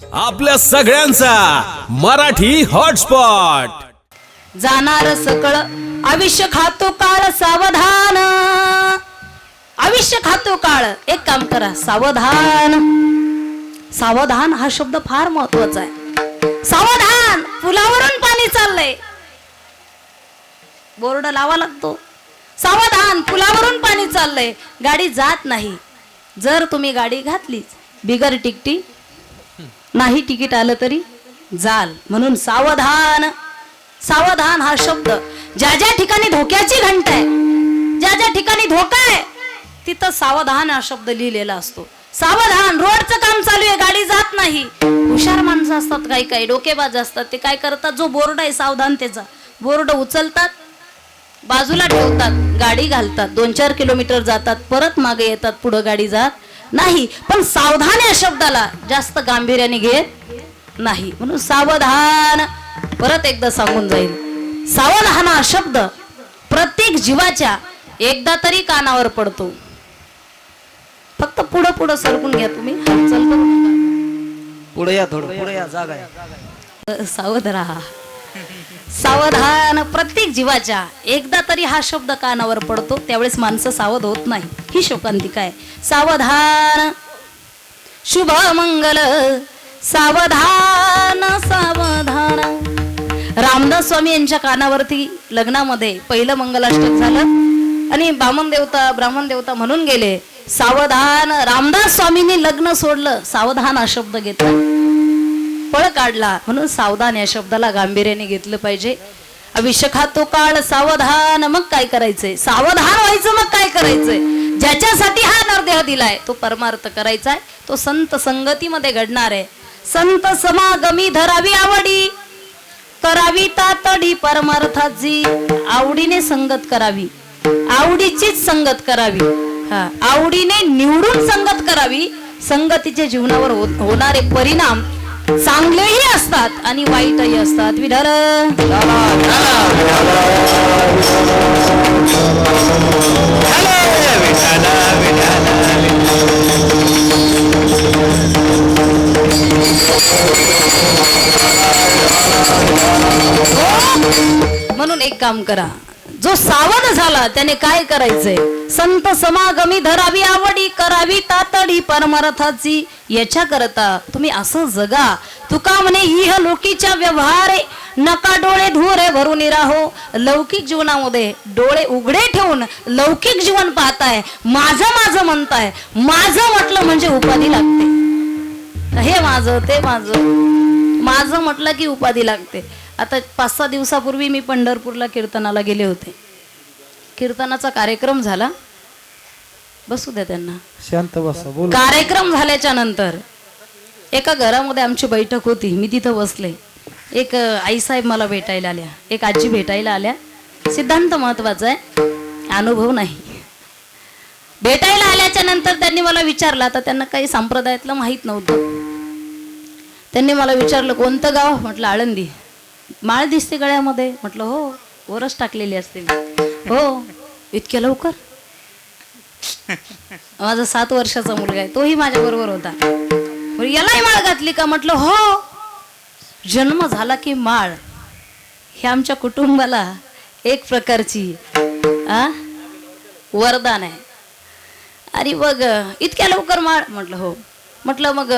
आपल्या सगळ्यांचा मराठी हॉटस्पॉट. जाणार सकळ आयुष्य खातो काळ सावधान. आयुष्य खातो काळ, एक काम करा, सावधान. सावधान हा शब्द फार महत्वाचा आहे. सावधान, पुलावरून पाणी चाललंय, बोर्ड लावा लागतो. सावधान, पुलावरून पाणी चाललंय, गाडी जात नाही. जर तुम्ही गाडी घातलीच बिगर तिकटी, नाही तिकीट आलं तरी जाल. म्हणून सावधान. सावधान हा शब्द ज्या ज्या ठिकाणी धोक्याची घंटा आहे, ज्या ज्या ठिकाणी धोका आहे, तिथं सावधान हा शब्द लिहिलेला असतो. सावधान, रोडचं काम चालू आहे, गाडी जात नाही. हुशार माणसं असतात, काही काही डोकेबाज असतात, ते काय करतात, जो बोर्ड आहे सावधानतेचा, बोर्ड उचलतात, बाजूला ठेवतात, गाडी घालतात, 2-4 किलोमीटर जातात, परत मागे येतात, पुढे गाडी जात नाही. पण सावधान या शब्दाला जास्त गांभीर्याने घेत नाही. म्हणून सावधान. परत एकदा सांगून जाईल, सावधान हा शब्द प्रत्येक जीवाच्या एकदा तरी कानावर पडतो. फक्त पुढं पुढं सरकून घ्या, तुम्ही हालचाल करू नका. पुढे या, थोडं पुढे या, जागा आहे. सावध राहा. सावधान, प्रत्येक जीवाच्या एकदा तरी हा शब्द कानावर पडतो, त्यावेळेस माणसं सावध होत नाही. ही शोकांतिका आहे. सावधान, शुभ मंगल, सावधान सावधान. रामदास स्वामी यांच्या कानावरती लग्नामध्ये पहिलं मंगलाष्टक झालं आणि ब्राह्मण देवता म्हणून गेले, सावधान. रामदास स्वामींनी लग्न सोडलं, सावधान हा शब्द घेतला, पळ काढला. म्हणून सावधान या शब्दाला गांभीर्याने घेतलं पाहिजे. आयुष्य खातो काळ सावधान. मग काय करायचंय? सावधान व्हायचं. मग काय करायचंय? ज्याच्यासाठी हा नरदेह दिलाय तो परमार्थ करायचा आहे. तो संत संगतीमध्ये घडणार आहे. संत समागमी धरावी आवडी, करावी तातडी परमार्थाची. आवडीने संगत करावी, आवडीचीच संगत करावी. हा, आवडीने निवडून संगत करावी. संगतीच्या जीवनावर होणारे परिणाम चांगलेही असतात आणि वाईटही असतात. विठ्ठल म्हणून एक काम करा, जो सावध झाला त्याने काय करायचंय? संत समागमी धरावी आवडी, करावी तातडी परमार्थाची. याच्या करता तुम्ही असं जगा. तुका म्हणे इह लोकीच्या व्यवहारे, नका डोळे धुरे भरून राहो. लौकिक जीवनामध्ये डोळे उघडे ठेवून लौकिक जीवन पाहताय, माझं माझं म्हणताय. माझं म्हटलं म्हणजे उपाधी लागते. हे माझं, ते माझं, माझं म्हटलं की उपाधी लागते. आता 5-6 दिवसापूर्वी मी पंढरपूरला कीर्तनाला गेले होते. कीर्तनाचा कार्यक्रम झाला, बसू द्या त्यांना, शांत बसा, बोल. कार्यक्रम झाल्याच्या नंतर एका घरामध्ये आमची बैठक होती. मी तिथं बसले. एक आईसाहेब मला भेटायला आल्या, एक आजी भेटायला आल्या. सिद्धांत महत्वाचा आहे, अनुभव नाही. भेटायला आल्याच्या नंतर त्यांनी मला विचारलं, आता त्यांना काही संप्रदायातलं माहीत नव्हतं. त्यांनी मला विचारलं, कोणतं गाव? म्हटलं आळंदी. माळ दिसते गळ्यामध्ये? म्हटलं हो, वरच टाकलेली असते. हो, इतक्या लवकर? माझा 7 वर्षाचा मुलगा आहे, तोही माझ्या बरोबर होता. यालाही माळ घातली का? म्हटलं हो, जन्म झाला की माळ. हे आमच्या कुटुंबाला एक प्रकारची वरदान आहे. अरे बघ, इतक्या लवकर माळ? म्हटलं हो. म्हटलं मग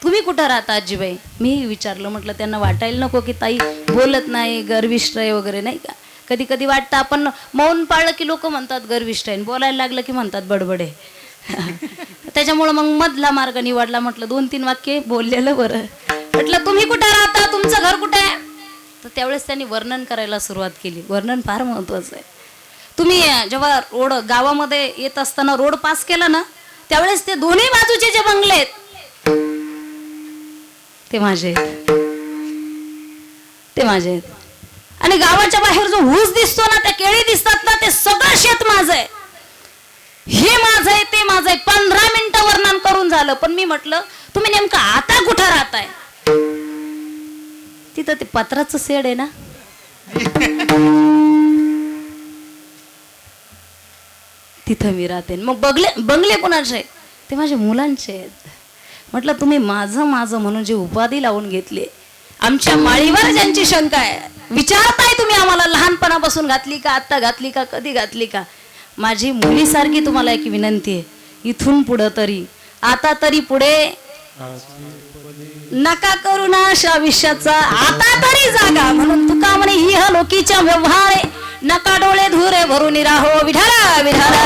तुम्ही कुठं राहता आजीबाई? मी विचारलं. म्हटलं त्यांना वाटायला नको की ताई बोलत नाही, गर्विष्ठ आहे वगैरे, नाही का? कधी कधी वाटतं आपण मौन पाळलं की लोक म्हणतात गर्विष्ठ आहे, बोलायला लागलं की म्हणतात बडबडे. त्याच्यामुळं मग मधला मार्ग निवडला. म्हटलं 2-3 वाक्य बोललेलं बरं. म्हटलं तुम्ही कुठं राहता, तुमचं घर कुठे आहे? तर त्यावेळेस त्यांनी वर्णन करायला सुरुवात केली. वर्णन फार महत्वाचं आहे. तुम्ही जेव्हा रोड गावामध्ये येत असताना रोड पास केला ना, त्यावेळेस ते दोन्ही बाजूचे जे बंगले आहेत ते माझे आहेत, ते माझे आहेत. आणि गावाच्या बाहेर जो ऊस दिसतो ना, त्या केळी दिसतात ना, ते सगळं शेत माझं आहे. हे माझं आहे, ते माझं आहे. 15 मिनिटं वर्णन करून झालं. पण मी म्हटलं तुम्ही नेमकं आता कुठं राहताय? तिथं ते पत्राचं शेड आहे ना, तिथं मी राहते. मग बंगले कोणाचे आहेत? ते माझ्या मुलांचे आहेत. म्हटलं तुम्ही माझं माझं म्हणून जी उपाधी लावून घेतली, आमच्या माळीवर ज्यांची शंका आहे, विचारताय तुम्ही आम्हाला लहानपणापासून घातली का, आत्ता घातली का, कधी घातली का? माझी मुलीसारखी तुम्हाला एक विनंती आहे, इथून पुढं तरी, आता तरी पुढे नका करू नाश आयुष्याचा, आता तरी जागा. म्हणून तुका म्हणे इह लोकीच्या व्यवहारे नका डोळे धुरे भरून राहो विठाला विठाला.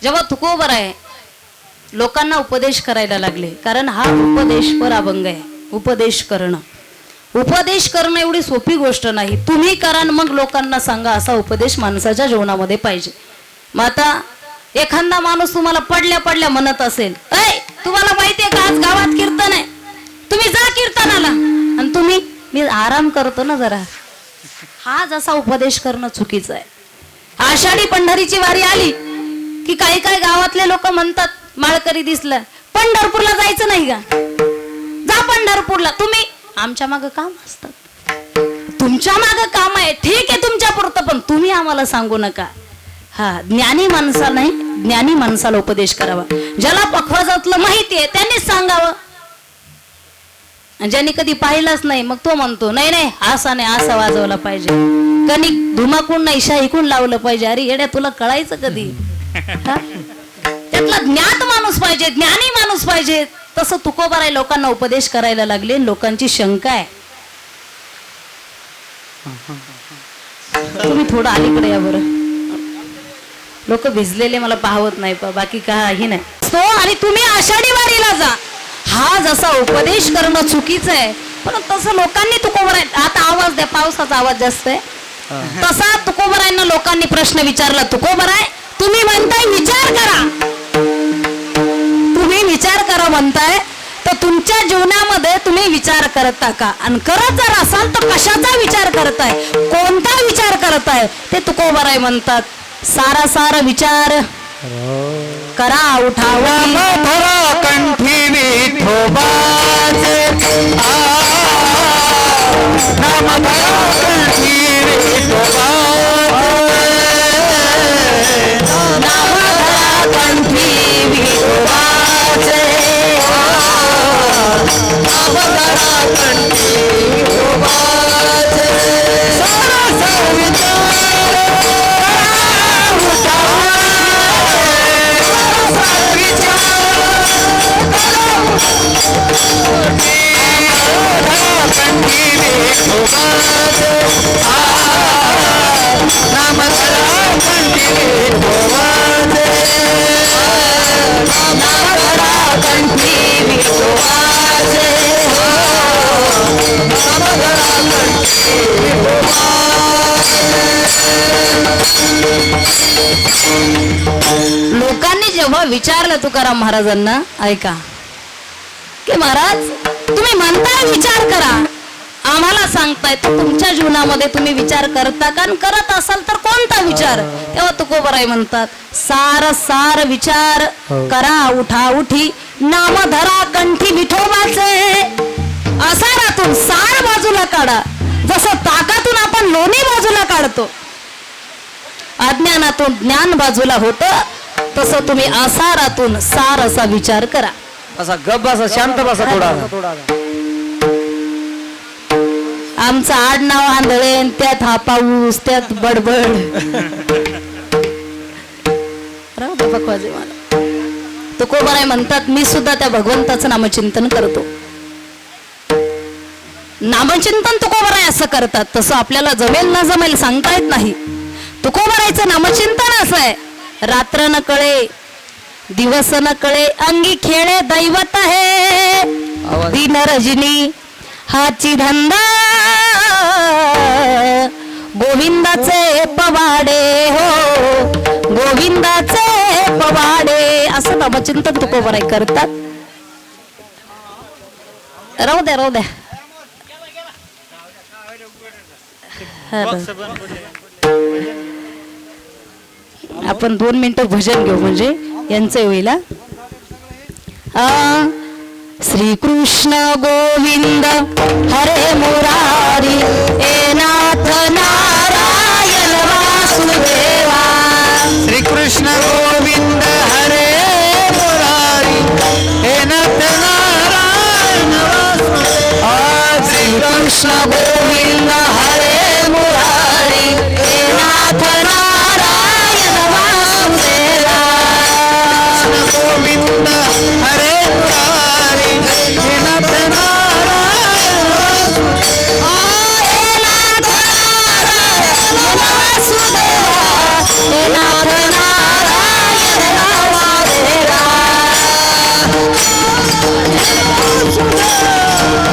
जेव्हा तुकोबर आहे लोकांना उपदेश करायला लागले, कारण हा उपदेश पर अभंग आहे. उपदेश करणं एवढी सोपी गोष्ट नाही. तुम्ही करा मग लोकांना सांगा, असा उपदेश माणसाच्या जीवनामध्ये पाहिजे. मग आता एखादा माणूस तुम्हाला पडल्या पडल्या म्हणत असेल, ऐ तुम्हाला माहितीये का आज गावात कीर्तन आहे, तुम्ही जा कीर्तनाला, आणि तुम्ही मी आराम करतो ना जरा, हा जसा उपदेश करणं चुकीचं आहे. आषाढी पंढरीची वारी आली की काही काही गावातले लोक म्हणतात, माळकरी दिसलं पंढरपूरला जायचं नाही का, जा पंढरपूरला. तुम्ही आमच्या मागं काम असतात, तुमच्या मागं काम आहे, ठीक आहे तुमच्या पुरतं, पण तुम्ही आम्हाला सांगू नका. हा ज्ञानी माणसा नाही, ज्ञानी माणसाला उपदेश करावा. ज्याला पखवाजातलं माहिती आहे त्यांनीच सांगावं. ज्यांनी कधी पाहिलंच नाही मग तो म्हणतो नाही नाही असा नाही, असा वाजवला पाहिजे, कणिक धुमाकून नाही शाहीकून लावलं पाहिजे. अरे येड्या तुला कळायचं कधी? त्यातला ज्ञात माणूस पाहिजे, ज्ञानी माणूस पाहिजे. तसं तुकोबाराय लोकांना उपदेश करायला लागले. लोकांची शंका आहे, तुम्ही थोडं अलीकडे या बरं, लोक भिजलेले मला पाहवत नाही, बाकी काही नाही तो. आणि तुम्ही आषाढी वारीला जा, हा जसा उपदेश करणं चुकीचं आहे, पण तसं लोकांनी तुकोबाराय, आता आवाज द्या, पावसाचा आवाज जास्त आहे, तसा तुकोबारायांना लोकांनी प्रश्न विचारला, तुकोबाराय तुम्ही म्हणताय विचार करा, तुम्ही विचार करा म्हणताय, तर तुमच्या जीवनामध्ये तुम्ही विचार करता का? आणि करत जर असाल तर कशाचा विचार करताय, कोणता विचार करताय? ते तुकोबाराय म्हणतात, सारा सारा विचार करा उठावा कंठी विठोबाचे नाम कंठी कंठी विठोबाचे लोकांनी जेव्हा विचारलं तुकाराम महाराजांना, ऐका की महाराज तुम्ही म्हणताय विचार करा, आम्हाला सांगताय तर तुमच्या जीवनामध्ये तुम्ही विचार करता का? करत असाल तर कोणता विचार? तेव्हा तुकोबाराय म्हणतात, सार सार विचार करा उठा उठी, नाम धरा कंठी विठोबाचे. आसारातून सार बाजूला काढा, जसं ताकातून आपण लोणी बाजूला काढतो, अज्ञानातून ज्ञान बाजूला होतं, तसं तुम्ही आसारातून सार असा विचार करा. असा गप बसा, शांत बसा थोडा. आमचं आडनाव आंधळे, त्यात हा पाऊस, त्यात बडबड. राहू दे बकवाजे मला. तुकोबाराय म्हणतात, मी सुद्धा त्या भगवंताचं नामचिंतन करतो. नामचिंतन तुकोबाराय असं करतात, तसं आपल्याला जमेल न जमेल सांगता येत नाही. तुकोबारायचं नामचिंतन असं आहे, रात्र न कळे दिवस न कळे, अंगी खेळे दैवत आहे, दिन रजनी हाची धंदा, गोविंदाचे पवाडे हो, गोविंदाचे पवाडे, असं नामचिंतन तुकोबाराय करतात. राहू द्या राहू द्या. आपण 2 मिनिटं भजन घेऊ म्हणजे यांचं होईल. श्री कृष्ण गोविंद हरे मुरारी, ए नाथ नारायण वासुदेव. कृष्ण गोविंद हरे मुरारी हे नाथ नारायण वासुदेवा कृष्ण गोविंद हरे मुरारी हे नाथ नारायण वासुदेवा हे नाथ नारायण वासुदेवा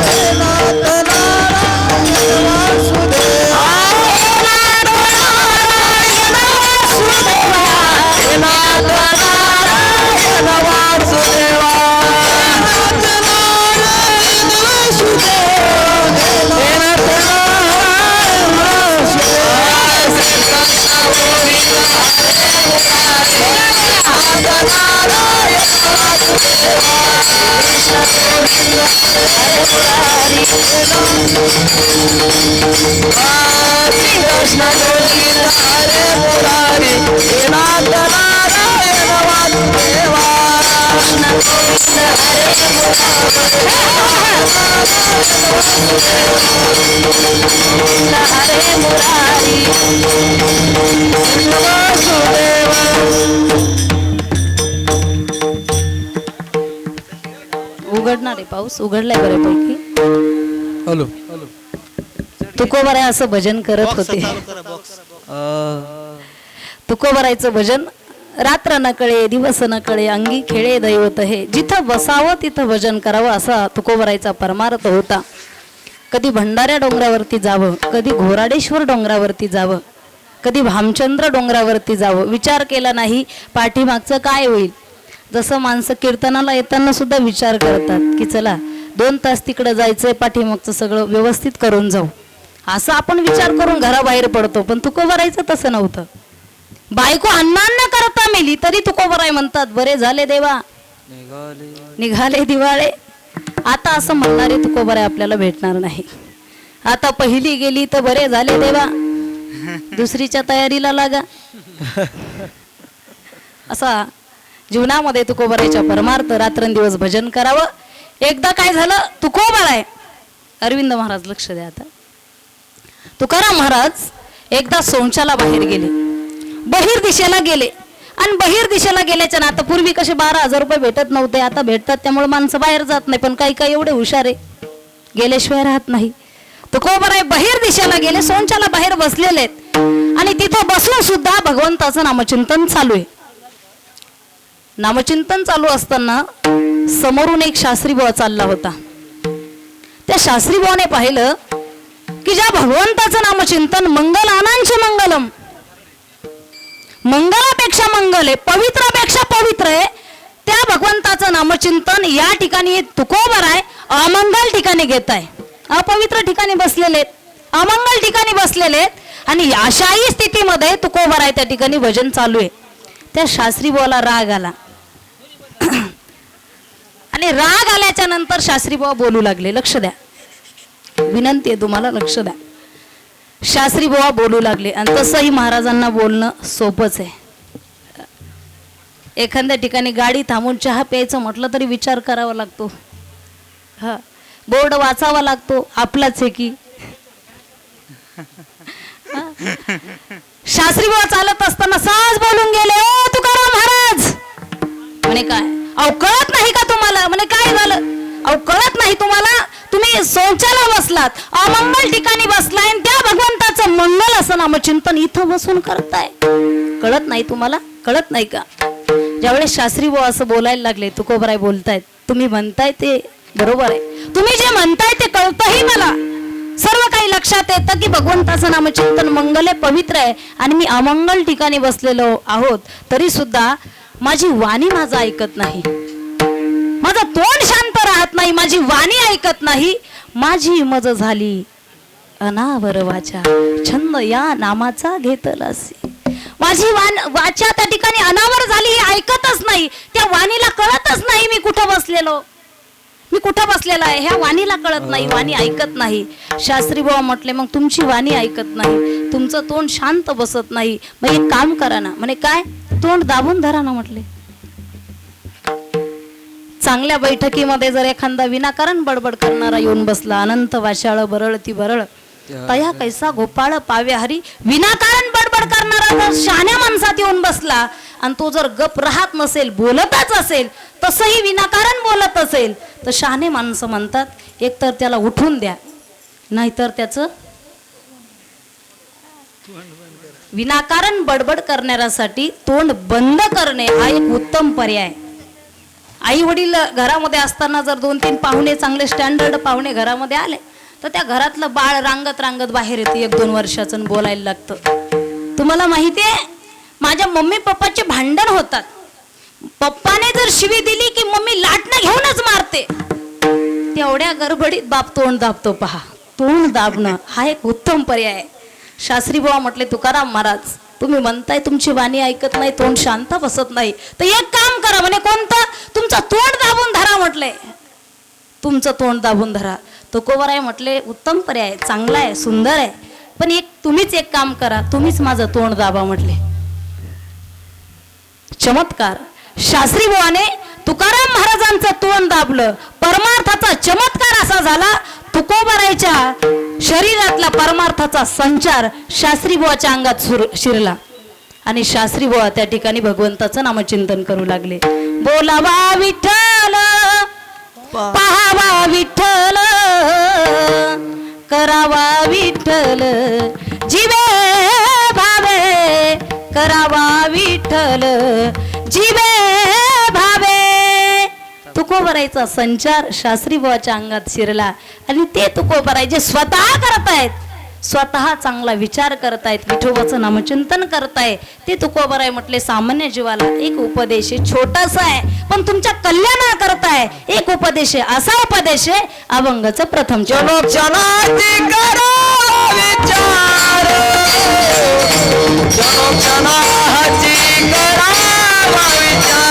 हे नाथ नारायण वासुदेवा कृष्ण गोविंद हरे मुरारी हे नाथ नारायण वासुदेवा कृष्ण गोविंद हरे मुरारी वासुदेवा उघडणार आहे पाऊस उघडलाय बऱ्यापैकी. हॅलो तुकोबराय असं भजन करत होते. तुकोबरायचं भजन रात्र न कळे दिवस न कळे अंगी खेळे दैवत हे. जिथं बसावं तिथं भजन करावं असा तुकोबरायचा परमार्थ होता. कधी भंडाऱ्या डोंगरावरती जावं, कधी घोराडेश्वर डोंगरावरती जावं, कधी भामचंद्र डोंगरावरती जावं. विचार केला नाही पाठीमागचं काय होईल. जसं माणसं कीर्तनाला येताना सुद्धा विचार करतात की चला 2 तास तिकडं जायचंय, पाठीमागचं सगळं व्यवस्थित करून जाऊ, असं आपण विचार करून घराबाहेर पडतो. पण तुकोबरायचं तसं नव्हतं. बायको अन्नान्न करता मेली तरी तुकोबराय म्हणतात बरे झाले देवा निघाले दिवाळे. आता असं म्हणणारे तुकोबराय आपल्याला भेटणार नाही. आता पहिली गेली तर बरे झाले देवा, दुसरीच्या तयारीला लागा. असा जीवनामध्ये तुकोबरायच्या परमार्थ रात्रंदिवस भजन करावं. एकदा काय झालं, तुकोबराय अरविंद महाराज लक्ष द्या आता. तुकाराम महाराज एकदा सोंचाला बाहेर गेले, बहिर दिशेला गेले. आणि बहिर दिशेला गेल्याच्या ना आता पूर्वी कसे 12,000 रुपये भेटत नव्हते, आता भेटतात. त्यामुळे माणसं बाहेर जात नाही. पण काही काही एवढे हुशार आहे गेल्याशिवाय राहत नाही. तुकोबराय बहिर दिशेला गेले, सोंचाला बाहेर बसलेले आहेत. आणि तिथं बसून सुद्धा भगवंताचं नामचिंतन चालू आहे. नामचिंतन चालू असताना समोरून एक शास्त्री बुवा चालला होता. त्या शास्त्री बुवाने पाहिलं की ज्या भगवंताचं नामचिंतन मंगलानांचे मंगलम, मंगलापेक्षा मंगल आहे, पवित्रापेक्षा पवित्र आहे, त्या भगवंताचं नामचिंतन या ठिकाणी तुकोबराय अमंगल ठिकाणी घेत आहे. अपवित्र ठिकाणी बसलेले, अमंगल ठिकाणी बसलेले. आणि अशाही स्थितीमध्ये तुकोबराय त्या ठिकाणी भजन चालू आहे. त्या शास्त्री बुवाला राग आला. आणि राग आल्याच्या नंतर शास्त्री बुवा बोलू लागले. लक्ष द्या, विनंती आहे तुम्हाला, लक्ष द्या. शास्त्री बुवा बोलू लागले. आणि तसंही महाराजांना बोलणं सोपंच आहे. एखाद्या ठिकाणी गाडी थांबून चहा प्यायचं म्हटलं तरी विचार करावा लागतो. हा, बोर्ड वाचावा लागतो, आपलाच आहे की. शास्त्री बुवा चालत असताना सहज बोलून गेले, ओ तुकाराम महाराज. म्हणे काय, अहो कळत नाही का तुम्हाला. म्हणे काय झालं, अहो कळत नाही तुम्हाला, तुम्ही सोंचाला बसलात, अमंगल ठिकाणी बसलाय, आणि त्या भगवंताचं मंगल असं नामचिंतन इथं बसून करताय. कळत नाही तुम्हाला, कळत नाही का. ज्यावेळेस शास्त्री बुवा असं बोलायला लागले, तुकोबराय बोलतायत, तुम्ही म्हणताय ते बरोबर आहे, तुम्ही जे म्हणताय ते कळतही मला, सर्व काही लक्षात येतं की भगवंताचं नामचिंतन मंगल आहे, पवित्र आहे. आणि मी अमंगल ठिकाणी बसलेलो आहोत तरी सुद्धा माझी वाणी माझं ऐकत नाही, माझं तोंड शांत राहत नाही, माझी वाणी ऐकत नाही. माझी मज झाली अनावर वाचा, छंद या नामाचा घेतलासी. माझी वाचा त्या ठिकाणी अनावर झाली, ही ऐकतच नाही. त्या वाणीला कळतच नाही मी कुठं बसलेलो, मी कुठं बसलेला आहे, ह्या वाणीला कळत नाही, वाणी ऐकत नाही. शास्त्री बाबा म्हटले, मग तुमची वाणी ऐकत नाही, तुमचं तोंड शांत बसत नाही, मग एक काम करा ना. म्हणे काय, तोंड दाबून धरा ना. म्हटले चांगल्या बैठकीमध्ये जर एखादा विनाकारण बडबड करणारा येऊन बसला, अनंत वाशाळ बरळ ती बरळ तया कैसा गोपाळ पावे हरी, विनाकारण बडबड करणारा जर शहाण्या माणसात येऊन बसला आणि तो जर गप राहत नसेल, बोलतच असेल, तसंही विनाकारण बोलत असेल, तर शहाणे माणसं म्हणतात एकतर त्याला उठून द्या, नाहीतर त्याचं विनाकारण बडबड करणाऱ्यासाठी तोंड बंद करणे हा एक उत्तम पर्याय. आई वडील घरामध्ये असताना जर 2-3 पाहुणे, चांगले स्टँडर्ड पाहुणे घरामध्ये आले, तर त्या घरातलं बाळ रांगत रांगत बाहेर येते 1-2 वर्षाचं, बोलायला लागतं. तुम्हाला माहिती आहे, माझ्या मम्मी पप्पाचे भांडण होतात. पप्पाने जर शिवी दिली की मम्मी लाटणं घेऊनच मारते. तेवढ्या गडबडीत बाप तोंड दाबतो. पहा, तोंड दाबणं हा एक उत्तम पर्याय आहे. शास्त्री बुवा म्हटले, तुकाराम महाराज तुम्ही म्हणताय तुमची वाणी ऐकत नाही, तोंड शांत बसत नाही, तर एक काम करा म्हणे. कोणतं? तुमचं तोंड दाबून धरा म्हटले. तुमचं तोंड दाबून धरा. तुकोबराय म्हटले, उत्तम पर्याय, चांगला आहे, सुंदर आहे, पण तुम्हीच एक काम करा, तुम्हीच माझं तोंड दाबा म्हटले. चमत्कार. शास्त्री बुवाने तुकाराम महाराजांचं तोंड दाबलं. परमार्थाचा चमत्कार असा झाला, तुकोबरायच्या शरीरातला परमार्थाचा संचार शास्त्री बुवाच्या अंगात शिरला आणि शास्त्री बुवा त्या ठिकाणी भगवंताचं नामचिंतन करू लागले. बोलावा विठ्ठल, पाहावा विठ्ठल, करावा विठ्ठल, जीवे भावे, करावा विठ्ठल, जीवे भावे. तुकोबरायचा संचार शास्त्री बुवाच्या अंगात शिरला आणि ते तुकोबराय जे स्वतः करतायत, स्वतः चांगला विचार करतायत, विठोबाचं नामचिंतन करताय, ते तुकोबराय म्हटले सामान्य जीवाला एक उपदेश आहे, छोटासा आहे, पण तुमच्या कल्याणा करताय एक उपदेश आहे. असा उपदेश आहे अभंगाचं प्रथम चरण. क्षणाची करा विचार, क्षणाची करा विचार,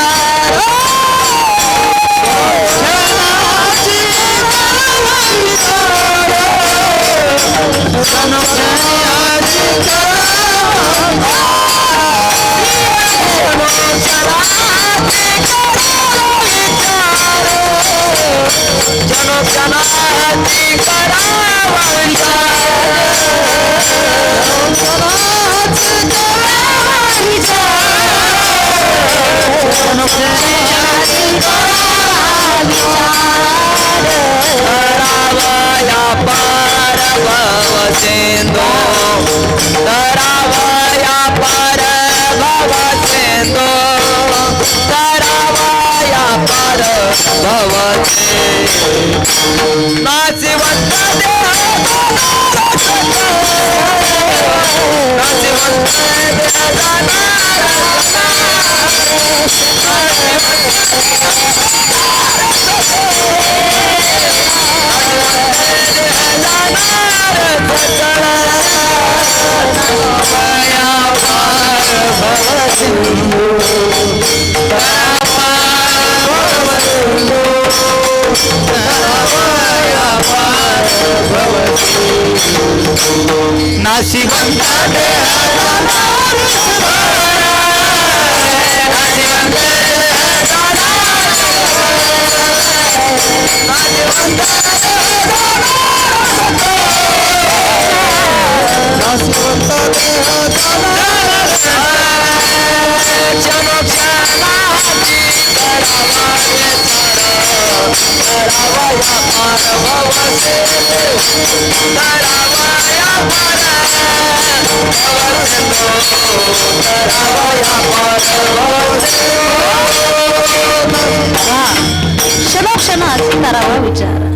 क्षणोक्षणाची करावा विचार.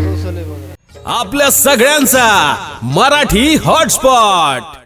आपल्या सगळ्यांचा मराठी हॉटस्पॉट.